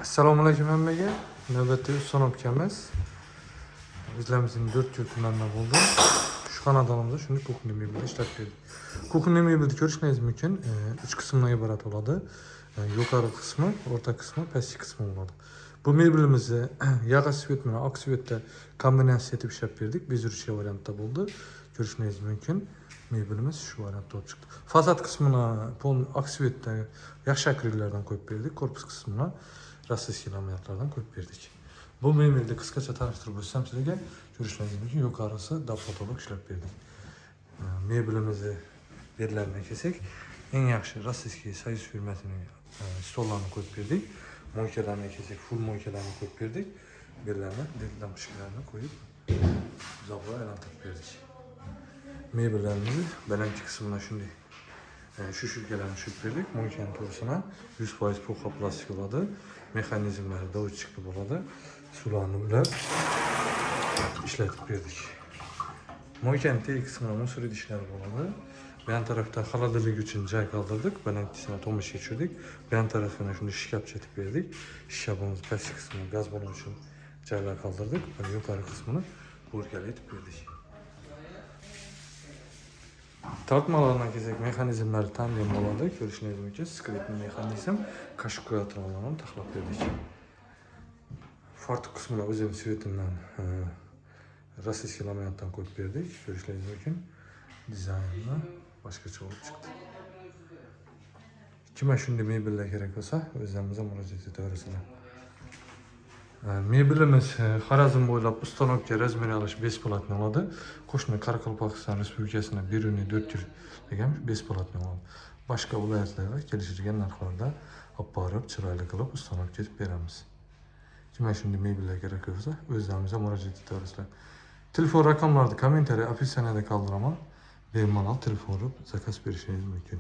Assalomu alaykum hammaga. Navbatdagi son o'pkamiz. Bizlarimizning 4 yil kunlardan bo'ldi. Shu xonadonimizda shunday kухня mebelni ishlab berdik. Kухня mebelni ko'rishingiz mumkin. 3 qismdan iborat bo'ladi. Yuqori qismi, o'rta qismi, pastki qismi bo'ladi. Bu mebelimizni yog'och svet bilan oq svetda kombinatsiya etib ishlab berdik. Bezurishga variantda bo'ldi. Ko'rishingiz mumkin. Mebelimiz shu variantda olib chiqdi. Fasad qismini oq svetda yaxshi akrillardan qo'yib berdik. Korpus qismini rossiyskiy laminatlardan qo'yib berdik. Bu mebelni qisqacha tanishtirib o'tsam sizlarga ko'rishingiz mumkin. Yuqorisi dafotolog ishlab berdik. Mebelimizni bellardan kelsak, eng yaxshi rossiyskiy soyuz firmasining stollarini qo'yib berdik. Moykalarni kelsak, full moykalarni qo'yib berdik. Bellarni, lampochkalarni qo'yib uzoqqa aylantirib berdik. Mebellarimizni balandki qismini shunday shu shulkalarni tushirib berdik. Moykani to'g'risini 100% puxa plastik bo'ladi. Mexanizmlari do'chchiqli bo'ladi. Suvlarni ulab ishlatib berdik. Moykani teg qismida musor idishlari bo'ladi. Bu yon tarafda xolodilnik uchun joy qoldirdik. Balandkisini to'mishga tushirdik. Bu yon tarafini shunday shkafcha etib berdik. Shkafimiz pastki qismini gaz balon uchun joylar qoldirdik. Va yuqori qismini bo'rkali etib berdik. Tortmalardan kelsak, mexanizmlari tandem bo'ladi. Ko'rishingiz mumkin. Skritni mexanizm, qashq qo'yatlarni taxlab berdik. Fartuq qismini o'zimiz svetidan rossiyskiy laminatdan qo'yib berdik. Ko'rishingiz mumkin. Dizaynni boshqacha bo'lib chiqdi. Kimga shunday mebellar kerak bo'lsa, o'zlarimizga murojaat etaverasizlar. Mebelimiz Xorazm bo'ylab ustanokka razmer olish besplatni oladi. Qo'shni Qoraqalpog'iston Respublikasini Beruniy 4 yil degan besplatni oladi. Boshqa viloyatlarga kelishilgan narxlarda olib borib, chiroyli qilib ustanokka etib beramiz. Kimga shunday mebellar kerak bo'lsa, o'zlarimizga murojaat etaverasizlar. Telefon raqamlarini kommentariy opisiyaniyada qoldiraman. Bemalol telefon urib zakaz berishingiz mumkin.